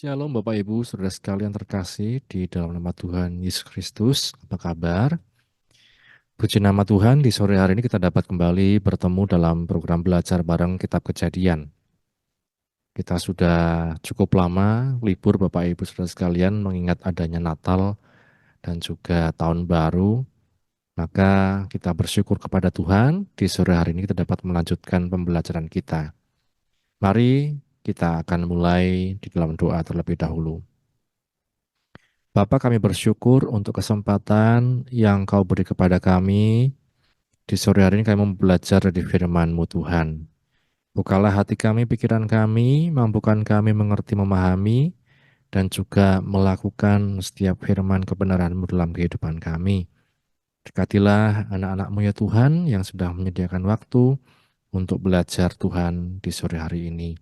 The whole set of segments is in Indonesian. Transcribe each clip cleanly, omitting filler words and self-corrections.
Shalom Bapak Ibu, saudara sekalian terkasih di dalam nama Tuhan Yesus Kristus. Apa kabar? Puji nama Tuhan, di sore hari ini kita dapat kembali bertemu dalam program belajar bareng Kitab Kejadian. Kita sudah cukup lama libur Bapak Ibu saudara sekalian mengingat adanya Natal dan juga Tahun Baru. Maka kita bersyukur kepada Tuhan, di sore hari ini kita dapat melanjutkan pembelajaran kita. Mari kita akan mulai di dalam doa terlebih dahulu. Bapa, kami bersyukur untuk kesempatan yang Kau beri kepada kami. Di sore hari ini kami mau belajar dari firman-Mu Tuhan. Bukalah hati kami, pikiran kami, mampukan kami mengerti, memahami, dan juga melakukan setiap firman kebenaran-Mu dalam kehidupan kami. Dekatilah anak-anak-Mu ya Tuhan yang sudah menyediakan waktu untuk belajar Tuhan di sore hari ini.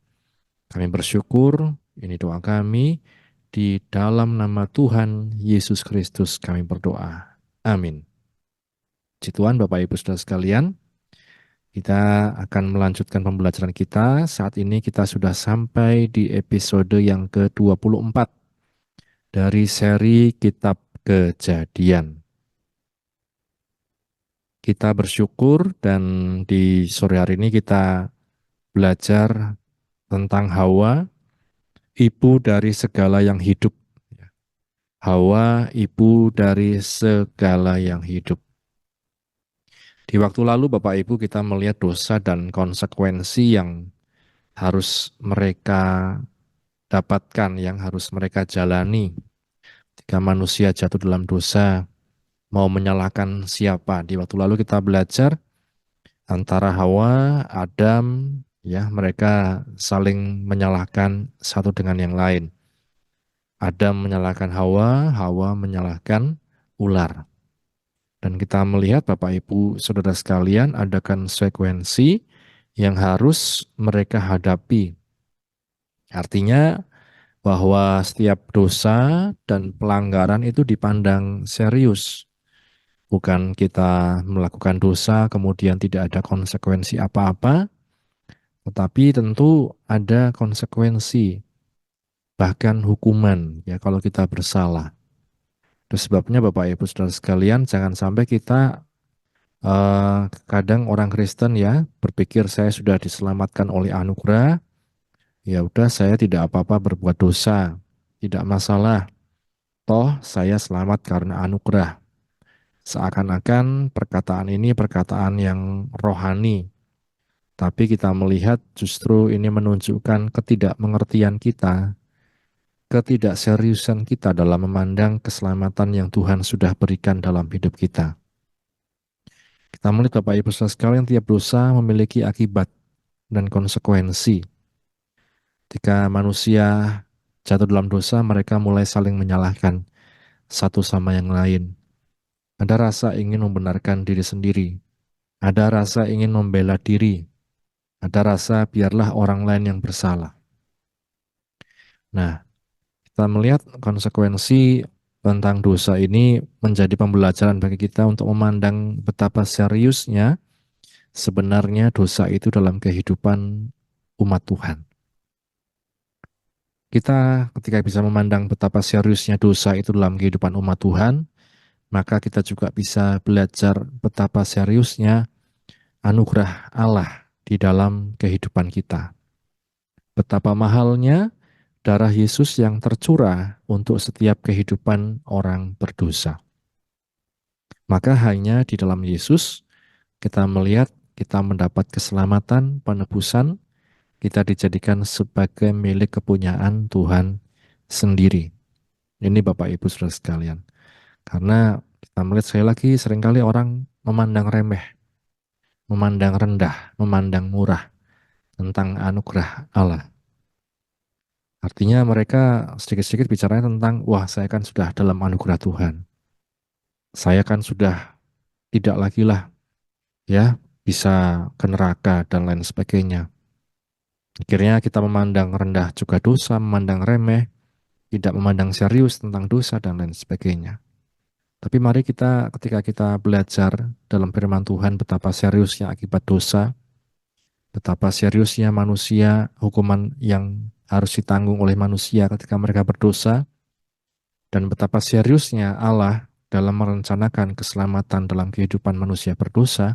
Kami bersyukur, ini doa kami, di dalam nama Tuhan Yesus Kristus kami berdoa. Amin. Puji Tuhan Bapak Ibu Saudara sekalian, kita akan melanjutkan pembelajaran kita. Saat ini kita sudah sampai di episode yang ke-24 dari seri Kitab Kejadian. Kita bersyukur dan di sore hari ini kita belajar tentang Hawa, ibu dari segala yang hidup. Hawa, ibu dari segala yang hidup. Di waktu lalu Bapak Ibu kita melihat dosa dan konsekuensi yang harus mereka dapatkan, yang harus mereka jalani. Ketika manusia jatuh dalam dosa, mau menyalahkan siapa? Di waktu lalu kita belajar antara Hawa, Adam, ya mereka saling menyalahkan satu dengan yang lain. Adam menyalahkan Hawa, Hawa menyalahkan ular. Dan kita melihat Bapak Ibu Saudara sekalian ada konsekuensi yang harus mereka hadapi. Artinya bahwa setiap dosa dan pelanggaran itu dipandang serius. Bukan kita melakukan dosa kemudian tidak ada konsekuensi apa-apa, tetapi tentu ada konsekuensi, bahkan hukuman ya kalau kita bersalah. Itu sebabnya Bapak Ibu Saudara sekalian jangan sampai kita kadang orang Kristen ya berpikir saya sudah diselamatkan oleh anugerah, ya udah saya tidak apa-apa berbuat dosa, tidak masalah. Toh saya selamat karena anugerah. Seakan-akan perkataan ini perkataan yang rohani, tapi kita melihat justru ini menunjukkan ketidakmengertian kita, ketidakseriusan kita dalam memandang keselamatan yang Tuhan sudah berikan dalam hidup kita. Kita melihat Bapak Ibu Saudara sekalian tiap dosa memiliki akibat dan konsekuensi. Ketika manusia jatuh dalam dosa, mereka mulai saling menyalahkan satu sama yang lain. Ada rasa ingin membenarkan diri sendiri. Ada rasa ingin membela diri. Ada rasa biarlah orang lain yang bersalah. Nah, kita melihat konsekuensi tentang dosa ini menjadi pembelajaran bagi kita untuk memandang betapa seriusnya sebenarnya dosa itu dalam kehidupan umat Tuhan. Kita ketika bisa memandang betapa seriusnya dosa itu dalam kehidupan umat Tuhan, maka kita juga bisa belajar betapa seriusnya anugerah Allah di dalam kehidupan kita. Betapa mahalnya darah Yesus yang tercurah untuk setiap kehidupan orang berdosa. Maka hanya di dalam Yesus kita melihat kita mendapat keselamatan, penebusan, kita dijadikan sebagai milik kepunyaan Tuhan sendiri. Ini Bapak Ibu Saudara sekalian. Karena kita melihat sekali lagi seringkali orang memandang remeh, memandang rendah, memandang murah tentang anugerah Allah. Artinya mereka sedikit-sedikit bicaranya tentang, wah saya kan sudah dalam anugerah Tuhan. Saya kan sudah tidak lagi lah ya bisa ke neraka dan lain sebagainya. Akhirnya kita memandang rendah juga dosa, memandang remeh, tidak memandang serius tentang dosa dan lain sebagainya. Tapi mari kita ketika kita belajar dalam firman Tuhan betapa seriusnya akibat dosa, betapa seriusnya manusia hukuman yang harus ditanggung oleh manusia ketika mereka berdosa, dan betapa seriusnya Allah dalam merencanakan keselamatan dalam kehidupan manusia berdosa,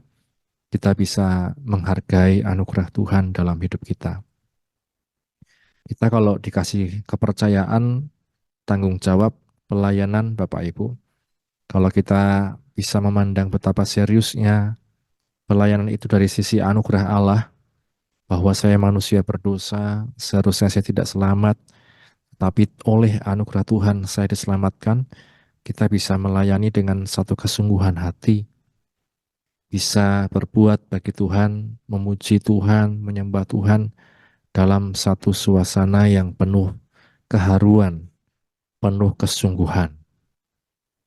kita bisa menghargai anugerah Tuhan dalam hidup kita. Kita kalau dikasih kepercayaan, tanggung jawab, pelayanan Bapak Ibu, kalau kita bisa memandang betapa seriusnya pelayanan itu dari sisi anugerah Allah, bahwa saya manusia berdosa, seharusnya saya tidak selamat, tapi oleh anugerah Tuhan saya diselamatkan, kita bisa melayani dengan satu kesungguhan hati, bisa berbuat bagi Tuhan, memuji Tuhan, menyembah Tuhan dalam satu suasana yang penuh keharuan, penuh kesungguhan.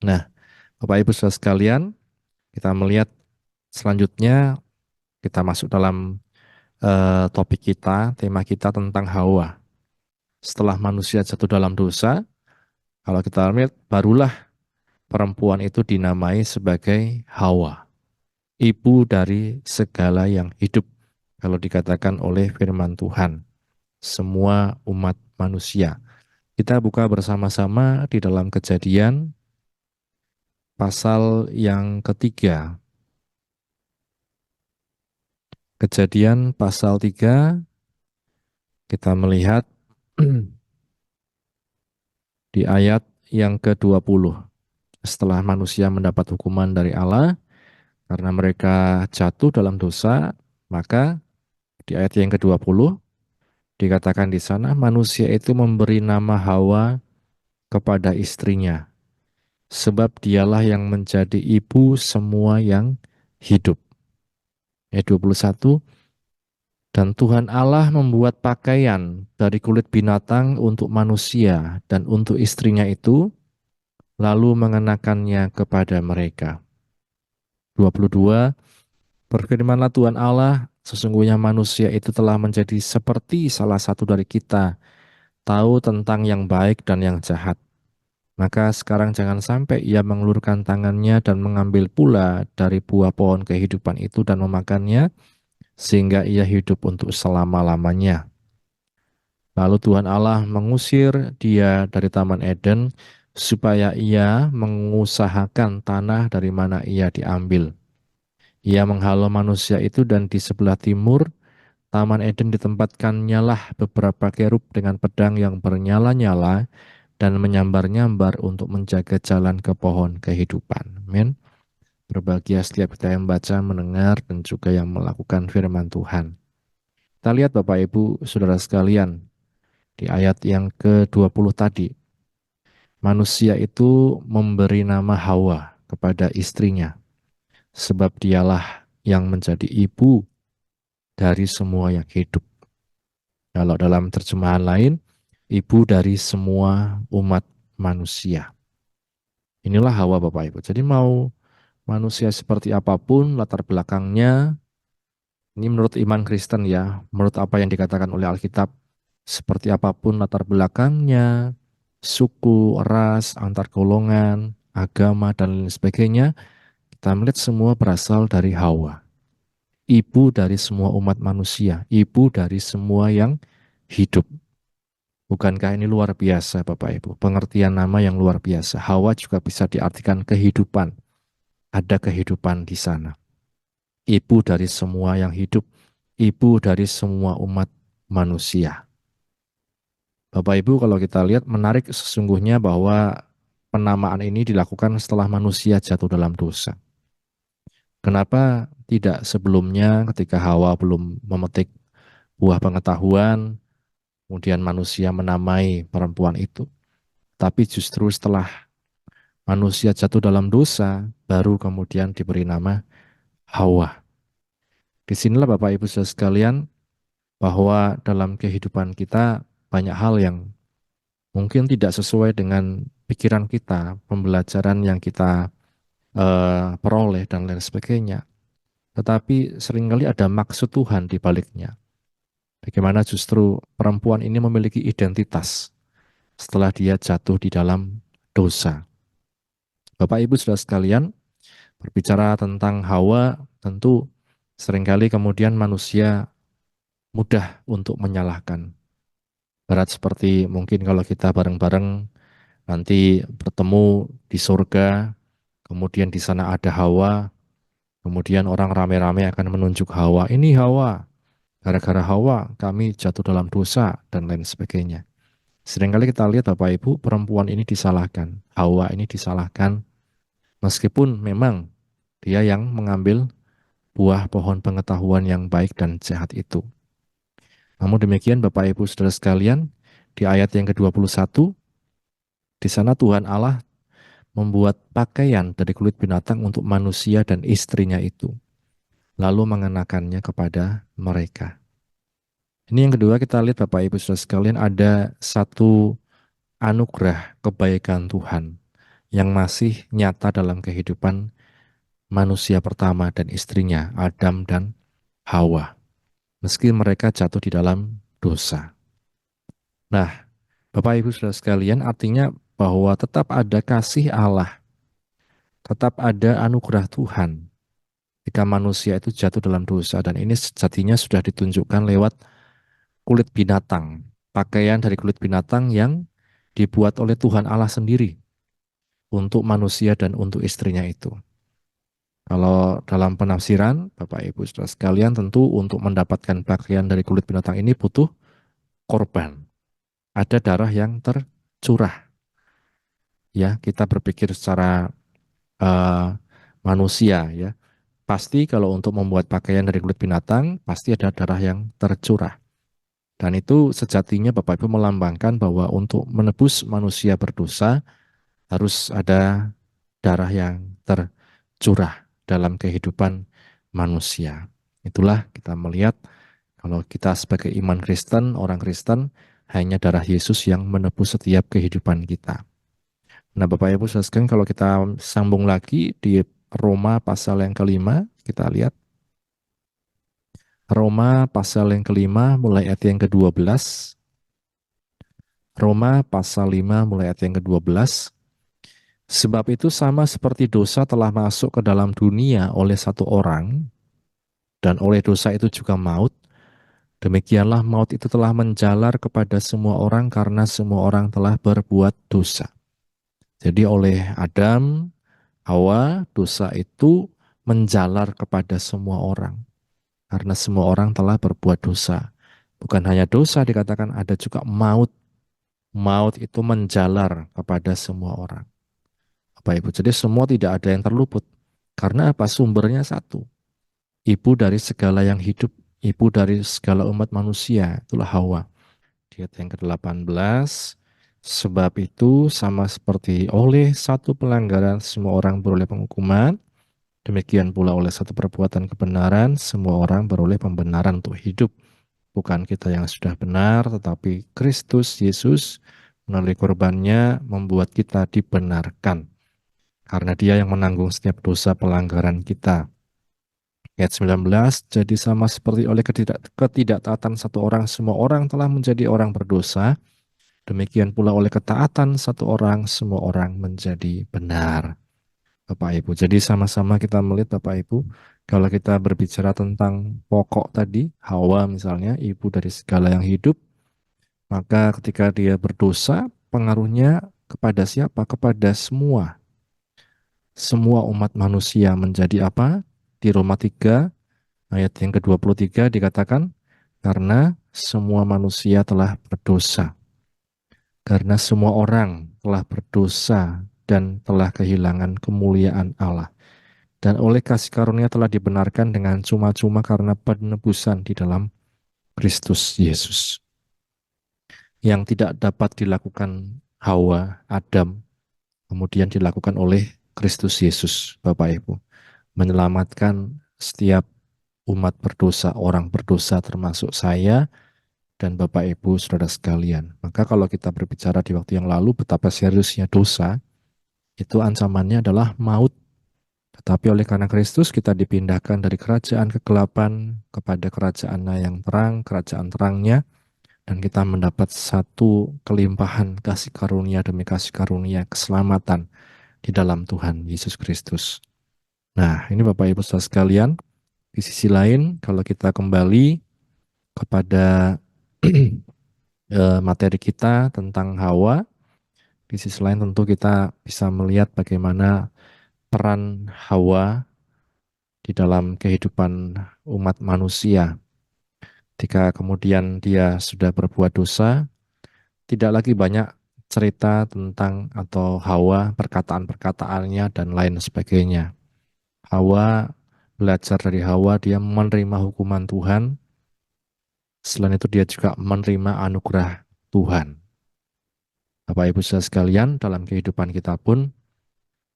Nah, Bapak Ibu Saudara sekalian, kita melihat selanjutnya kita masuk dalam topik kita, tema kita tentang Hawa. Setelah manusia jatuh dalam dosa, kalau kita lihat barulah perempuan itu dinamai sebagai Hawa, ibu dari segala yang hidup. Kalau dikatakan oleh firman Tuhan, semua umat manusia. Kita buka bersama-sama di dalam Kejadian pasal yang ketiga. Kejadian pasal 3, kita melihat di ayat yang ke-20. Setelah manusia mendapat hukuman dari Allah, karena mereka jatuh dalam dosa, maka di ayat yang ke-20 dikatakan di sana manusia itu memberi nama Hawa kepada istrinya, sebab dialah yang menjadi ibu semua yang hidup. Ayat 21, dan Tuhan Allah membuat pakaian dari kulit binatang untuk manusia dan untuk istrinya itu, lalu mengenakannya kepada mereka. 22, berfirmanlah Tuhan Allah, sesungguhnya manusia itu telah menjadi seperti salah satu dari kita, tahu tentang yang baik dan yang jahat. Maka sekarang jangan sampai ia mengulurkan tangannya dan mengambil pula dari buah pohon kehidupan itu dan memakannya, sehingga ia hidup untuk selama-lamanya. Lalu Tuhan Allah mengusir dia dari Taman Eden, supaya ia mengusahakan tanah dari mana ia diambil. Ia menghalau manusia itu, dan di sebelah timur Taman Eden ditempatkannya lah beberapa kerub dengan pedang yang bernyala-nyala dan menyambar-nyambar untuk menjaga jalan ke pohon kehidupan. Amin. Berbahagia setiap kita yang membaca, mendengar, dan juga yang melakukan firman Tuhan. Kita lihat Bapak Ibu Saudara sekalian, di ayat yang ke-20 tadi, manusia itu memberi nama Hawa kepada istrinya, sebab dialah yang menjadi ibu dari semua yang hidup. Kalau dalam terjemahan lain, ibu dari semua umat manusia. Inilah Hawa Bapak Ibu. Jadi mau manusia seperti apapun latar belakangnya, ini menurut iman Kristen ya, menurut apa yang dikatakan oleh Alkitab, seperti apapun latar belakangnya, suku, ras, antar golongan, agama, dan lain sebagainya, kita melihat semua berasal dari Hawa. Ibu dari semua umat manusia, ibu dari semua yang hidup. Bukankah ini luar biasa Bapak Ibu? Pengertian nama yang luar biasa. Hawa juga bisa diartikan kehidupan. Ada kehidupan di sana. Ibu dari semua yang hidup. Ibu dari semua umat manusia. Bapak Ibu, kalau kita lihat menarik sesungguhnya bahwa penamaan ini dilakukan setelah manusia jatuh dalam dosa. Kenapa tidak sebelumnya ketika Hawa belum memetik buah pengetahuan, kemudian manusia menamai perempuan itu? Tapi justru setelah manusia jatuh dalam dosa, baru kemudian diberi nama Hawa. Disinilah Bapak Ibu Saudara sekalian, bahwa dalam kehidupan kita banyak hal yang mungkin tidak sesuai dengan pikiran kita, pembelajaran yang kita peroleh dan lain sebagainya. Tetapi seringkali ada maksud Tuhan di baliknya. Bagaimana justru perempuan ini memiliki identitas setelah dia jatuh di dalam dosa. Bapak Ibu Saudara sekalian, berbicara tentang Hawa, tentu seringkali kemudian manusia mudah untuk menyalahkan. Berat seperti mungkin kalau kita bareng-bareng nanti bertemu di surga, kemudian di sana ada Hawa, kemudian orang rame-rame akan menunjuk Hawa, ini Hawa, gara-gara Hawa kami jatuh dalam dosa, dan lain sebagainya. Seringkali kita lihat Bapak Ibu, perempuan ini disalahkan, Hawa ini disalahkan, meskipun memang dia yang mengambil buah pohon pengetahuan yang baik dan sehat itu. Namun demikian Bapak Ibu Saudara sekalian, di ayat yang ke-21, di sana Tuhan Allah membuat pakaian dari kulit binatang untuk manusia dan istrinya itu, lalu mengenakannya kepada mereka. Ini yang kedua, kita lihat Bapak Ibu Saudara sekalian, ada satu anugerah kebaikan Tuhan yang masih nyata dalam kehidupan manusia pertama dan istrinya, Adam dan Hawa, meski mereka jatuh di dalam dosa. Nah, Bapak Ibu Saudara sekalian, artinya bahwa tetap ada kasih Allah, tetap ada anugerah Tuhan jika manusia itu jatuh dalam dosa, dan ini sejatinya sudah ditunjukkan lewat kulit binatang, pakaian dari kulit binatang yang dibuat oleh Tuhan Allah sendiri untuk manusia dan untuk istrinya itu. Kalau dalam penafsiran, Bapak Ibu Saudara sekalian, tentu untuk mendapatkan pakaian dari kulit binatang ini butuh korban. Ada darah yang tercurah. Ya, kita berpikir secara eh, manusia ya. Pasti kalau untuk membuat pakaian dari kulit binatang, pasti ada darah yang tercurah. Dan itu sejatinya Bapak Ibu melambangkan bahwa untuk menebus manusia berdosa harus ada darah yang tercurah dalam kehidupan manusia. Itulah kita melihat kalau kita sebagai iman Kristen, orang Kristen, hanya darah Yesus yang menebus setiap kehidupan kita. Nah Bapak Ibu sekalian, kalau kita sambung lagi di Roma pasal yang kelima, kita lihat Roma pasal yang kelima mulai ayat yang ke-12. Roma pasal 5 mulai ayat yang ke-12. Sebab itu sama seperti dosa telah masuk ke dalam dunia oleh satu orang, dan oleh dosa itu juga maut, demikianlah maut itu telah menjalar kepada semua orang karena semua orang telah berbuat dosa. Jadi oleh Adam, Hawa, dosa itu menjalar kepada semua orang. Karena semua orang telah berbuat dosa. Bukan hanya dosa dikatakan, ada juga maut. Maut itu menjalar kepada semua orang. Bapak Ibu, jadi semua tidak ada yang terluput. Karena apa? Sumbernya satu. Ibu dari segala yang hidup, ibu dari segala umat manusia, itulah Hawa. Di ayat yang ke-18, sebab itu sama seperti oleh satu pelanggaran semua orang beroleh penghukuman, demikian pula oleh satu perbuatan kebenaran semua orang beroleh pembenaran untuk hidup. Bukan kita yang sudah benar, tetapi Kristus Yesus melalui korbannya membuat kita dibenarkan. Karena dia yang menanggung setiap dosa pelanggaran kita. Ayat 19, jadi sama seperti oleh ketidaktaatan satu orang, semua orang telah menjadi orang berdosa, demikian pula oleh ketaatan satu orang, semua orang menjadi benar. Bapak Ibu, jadi sama-sama kita melihat Bapak Ibu, kalau kita berbicara tentang pokok tadi, Hawa misalnya, ibu dari segala yang hidup, maka ketika dia berdosa, pengaruhnya kepada siapa? Kepada semua. Semua umat manusia menjadi apa? Di Roma 3 ayat yang ke-23 dikatakan, karena semua manusia telah berdosa. Karena semua orang telah berdosa dan telah kehilangan kemuliaan Allah. Dan oleh kasih karunia telah dibenarkan dengan cuma-cuma karena penebusan di dalam Kristus Yesus. Yang tidak dapat dilakukan Hawa, Adam, kemudian dilakukan oleh Kristus Yesus, Bapak Ibu. Menyelamatkan setiap umat berdosa, orang berdosa termasuk saya dan Bapak Ibu Saudara sekalian. Maka kalau kita berbicara di waktu yang lalu betapa seriusnya dosa, itu ancamannya adalah maut. Tetapi oleh karena Kristus kita dipindahkan dari kerajaan kegelapan kepada kerajaan yang terang, kerajaan terangnya, dan kita mendapat satu kelimpahan kasih karunia demi kasih karunia keselamatan di dalam Tuhan Yesus Kristus. Nah, ini Bapak Ibu Saudara sekalian, di sisi lain kalau kita kembali kepada materi kita tentang Hawa. Di sisi lain tentu kita bisa melihat bagaimana peran Hawa di dalam kehidupan umat manusia. Ketika kemudian dia sudah berbuat dosa, tidak lagi banyak cerita tentang atau Hawa, perkataan-perkataannya dan lain sebagainya. Hawa, belajar dari Hawa, dia menerima hukuman Tuhan. Selain itu dia juga menerima anugerah Tuhan. Bapak Ibu saudara sekalian, dalam kehidupan kita pun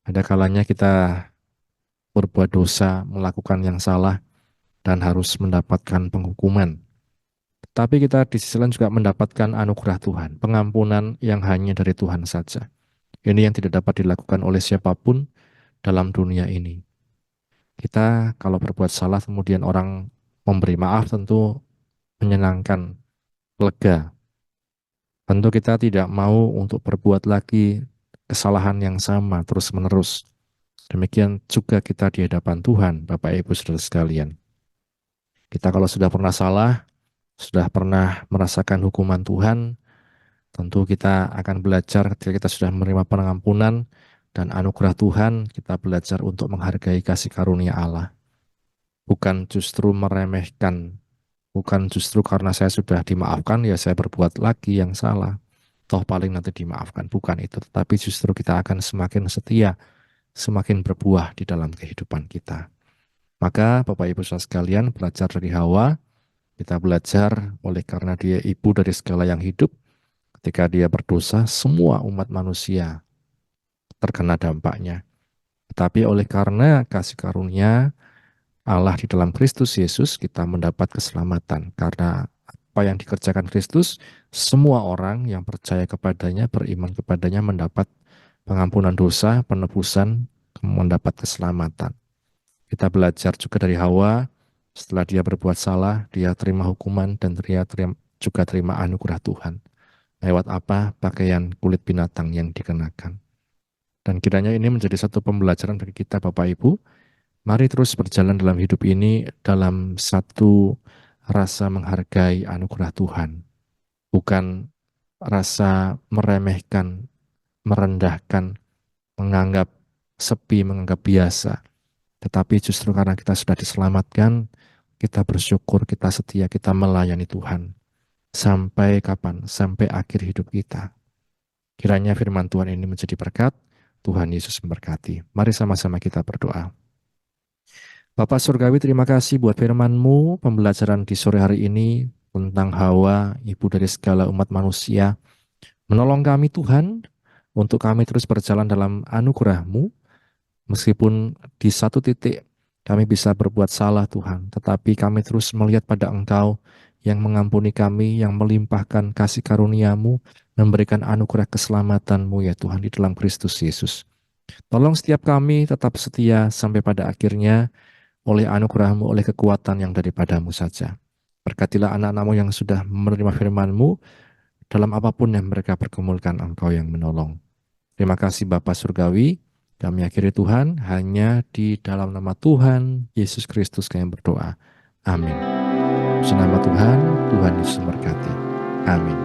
ada kalanya kita berbuat dosa, melakukan yang salah, dan harus mendapatkan penghukuman. Tapi kita di sisi lain juga mendapatkan anugerah Tuhan, pengampunan yang hanya dari Tuhan saja. Ini yang tidak dapat dilakukan oleh siapapun dalam dunia ini. Kita kalau berbuat salah kemudian orang memberi maaf tentu menyenangkan, lega. Tentu kita tidak mau untuk berbuat lagi kesalahan yang sama terus-menerus. Demikian juga kita di hadapan Tuhan, Bapak Ibu Saudara sekalian. Kita kalau sudah pernah salah, sudah pernah merasakan hukuman Tuhan, tentu kita akan belajar ketika kita sudah menerima pengampunan dan anugerah Tuhan, kita belajar untuk menghargai kasih karunia Allah. Bukan justru meremehkan, bukan justru karena saya sudah dimaafkan, ya saya berbuat lagi yang salah. Toh paling nanti dimaafkan, bukan itu. Tetapi justru kita akan semakin setia, semakin berbuah di dalam kehidupan kita. Maka Bapak Ibu saudara sekalian, belajar dari Hawa, kita belajar oleh karena dia ibu dari segala yang hidup. Ketika dia berdosa, semua umat manusia terkena dampaknya. Tetapi oleh karena kasih karunia Allah di dalam Kristus Yesus, kita mendapat keselamatan. Karena apa yang dikerjakan Kristus, semua orang yang percaya kepadanya, beriman kepadanya mendapat pengampunan dosa, penebusan, mendapat keselamatan. Kita belajar juga dari Hawa, setelah dia berbuat salah, dia terima hukuman dan dia juga terima anugerah Tuhan. Lewat apa? Pakaian kulit binatang yang dikenakan. Dan kiranya ini menjadi satu pembelajaran bagi kita Bapak Ibu. Mari terus berjalan dalam hidup ini dalam satu rasa menghargai anugerah Tuhan. Bukan rasa meremehkan, merendahkan, menganggap sepi, menganggap biasa. Tetapi justru karena kita sudah diselamatkan, kita bersyukur, kita setia, kita melayani Tuhan. Sampai kapan? Sampai akhir hidup kita. Kiranya firman Tuhan ini menjadi berkat. Tuhan Yesus memberkati. Mari sama-sama kita berdoa. Bapak Surgawi, terima kasih buat firman-Mu, pembelajaran di sore hari ini tentang Hawa, ibu dari segala umat manusia. Menolong kami Tuhan, untuk kami terus berjalan dalam anugerah-Mu, meskipun di satu titik kami bisa berbuat salah Tuhan, tetapi kami terus melihat pada Engkau yang mengampuni kami, yang melimpahkan kasih karunia-Mu, memberikan anugerah keselamatan-Mu ya Tuhan di dalam Kristus Yesus. Tolong setiap kami tetap setia sampai pada akhirnya oleh anugerah-Mu, oleh kekuatan yang daripada-Mu saja. Berkatilah anak-anak-Mu yang sudah menerima firman-Mu, dalam apapun yang mereka pergumulkan Engkau yang menolong. Terima kasih Bapa Surgawi, kami akhiri Tuhan, hanya di dalam nama Tuhan Yesus Kristus kami berdoa. Amin. Puji nama Tuhan, Tuhan Yesus memberkati. Amin.